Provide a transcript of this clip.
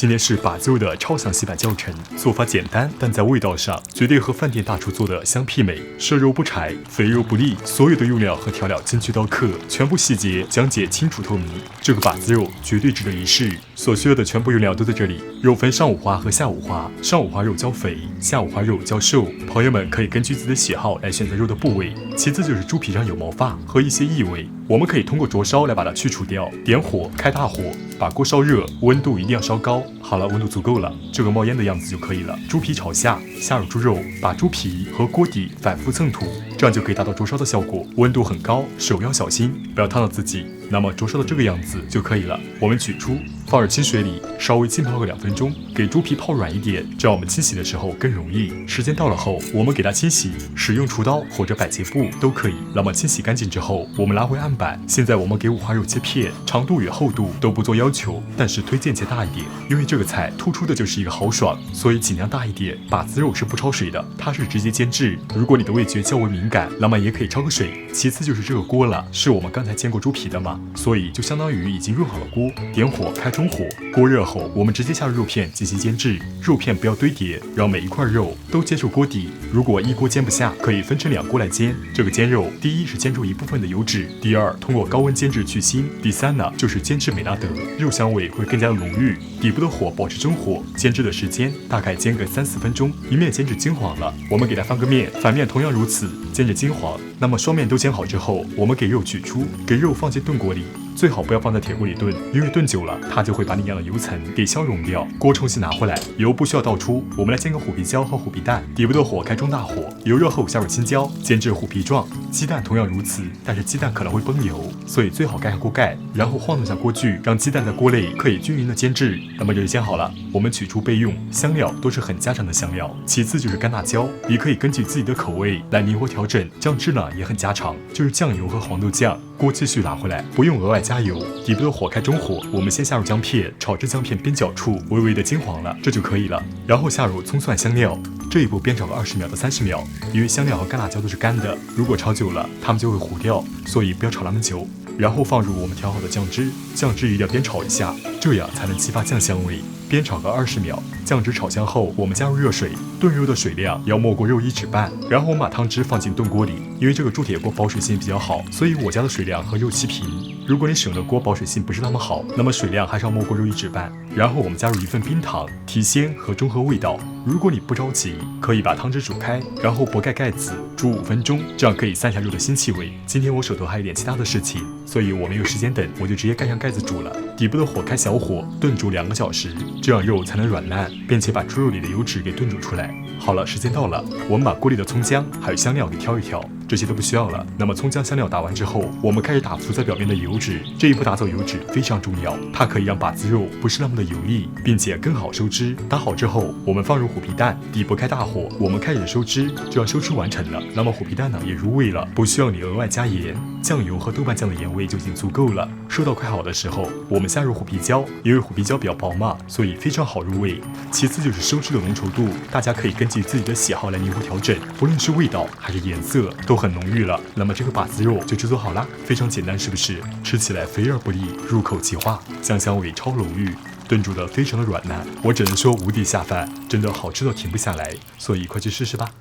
今天是把子肉的超详细版教程，做法简单，但在味道上绝对和饭店大厨做的相媲美。摄肉不柴，肥肉不腻，所有的用料和调料精确到克，全部细节讲解清楚透明。这个把子肉绝对值得一试，所需要的全部用料都在这里。肉分上五花和下五花，上五花肉较肥，下五花肉较瘦。朋友们可以根据自己的喜好来选择肉的部位。其次就是猪皮上有毛发和一些异味，我们可以通过灼烧来把它去除掉。点火，开大火，把锅烧热，温度一定要烧高。好了，温度足够了，这个冒烟的样子就可以了。猪皮朝下，下入猪肉，把猪皮和锅底反复蹭涂，这样就可以达到灼烧的效果。温度很高，手要小心，不要烫到自己。那么灼烧的这个样子就可以了。我们取出，放入清水里，稍微浸泡个2分钟，给猪皮泡软一点，这样我们清洗的时候更容易。时间到了后，我们给它清洗，使用厨刀或者百洁布都可以。那么清洗干净之后，我们拿回案板。现在我们给五花肉切片，长度与厚度都不做要求，但是推荐切大一点，因为这个菜突出的就是一个豪爽，所以尽量大一点。把子肉是不焯水的，它是直接煎制。如果你的味觉较为敏感，那么也可以焯个水。其次就是这个锅了，是我们刚才煎过猪皮的嘛，所以就相当于已经润好了锅。点火，开中火，锅热后，我们直接下入肉片进行煎制。肉片不要堆叠，让每一块肉都接触锅底。如果一锅煎不下，可以分成2锅来煎。这个煎肉，第一是煎出一部分的油脂，第二通过高温煎制去腥，第三呢就是煎制美拉德，肉香味会更加的浓郁。底部的火保持中火，煎制的时间大概煎个3-4分钟。一面煎至金黄了，我们给它翻个面，反面同样如此，煎至金黄。那么双面都煎好之后，我们给肉取出，给肉放进炖锅里。最好不要放在铁锅里炖，因为炖久了它就会把里面的油层给消融掉。锅重新拿回来，油不需要倒出。我们来煎个虎皮椒和虎皮蛋，底部的火开中大火，油热后下入青椒，煎至虎皮状。鸡蛋同样如此，但是鸡蛋可能会崩油，所以最好盖上锅盖，然后晃动下锅具，让鸡蛋在锅内可以均匀的煎制。那么这就煎好了，我们取出备用。香料都是很家常的香料，其次就是干辣椒，你可以根据自己的口味来灵活调整。酱汁呢也很家常，就是酱油和黄豆酱。锅继续拿回来，不用额外加油，底部的火开中火，我们先下入姜片，炒至姜片边角处微微的金黄了，这就可以了。然后下入葱蒜香料，这一步煸炒个20秒到30秒，因为香料和干辣椒都是干的，如果炒久了，它们就会糊掉，所以不要炒那么久。然后放入我们调好的酱汁，酱汁一定要煸炒一下，这样才能激发酱香味。煸炒个20秒，酱汁炒香后，我们加入热水，炖肉的水量要没过肉1指半，然后我们把汤汁放进炖锅里。因为这个铸铁锅保水性比较好，所以我家的水量和肉齐平。如果你使用的锅保水性不是那么好，那么水量还是要没过肉1指半。然后我们加入1份冰糖，提鲜和中和味道。如果你不着急，可以把汤汁煮开，然后拨盖盖子煮5分钟，这样可以散下肉的腥气味。今天我手头还有点其他的事情，所以我没有时间等，我就直接盖上盖子煮了。底部的火开小火，炖煮2个小时，这样肉才能软烂，并且把猪肉里的油脂给炖煮出来。好了，时间到了，我们把锅里的葱姜还有香料给挑一挑，这些都不需要了。那么葱姜香料打完之后，我们开始打浮在表面的油脂。这一步打走油脂非常重要，它可以让把子肉不是那么的油腻，并且更好收汁。打好之后，我们放入虎皮蛋，底部开大火，我们开始收汁，这样收汁完成了。那么虎皮蛋呢也入味了，不需要你额外加盐，酱油和豆瓣酱的盐味就已经足够了。收到快好的时候，我们下入虎皮椒，因为虎皮椒比较薄嘛，所以非常好入味。其次就是收汁的浓稠度，大家可以根据自己的喜好来灵活调整，不论是味道还是颜色都很浓郁了。那么这个把子肉就制作好了，非常简单，是不是？吃起来肥而不腻，入口即化，酱香味超浓郁，炖煮的非常的软烂，我只能说无敌下饭，真的好吃到停不下来，所以快去试试吧。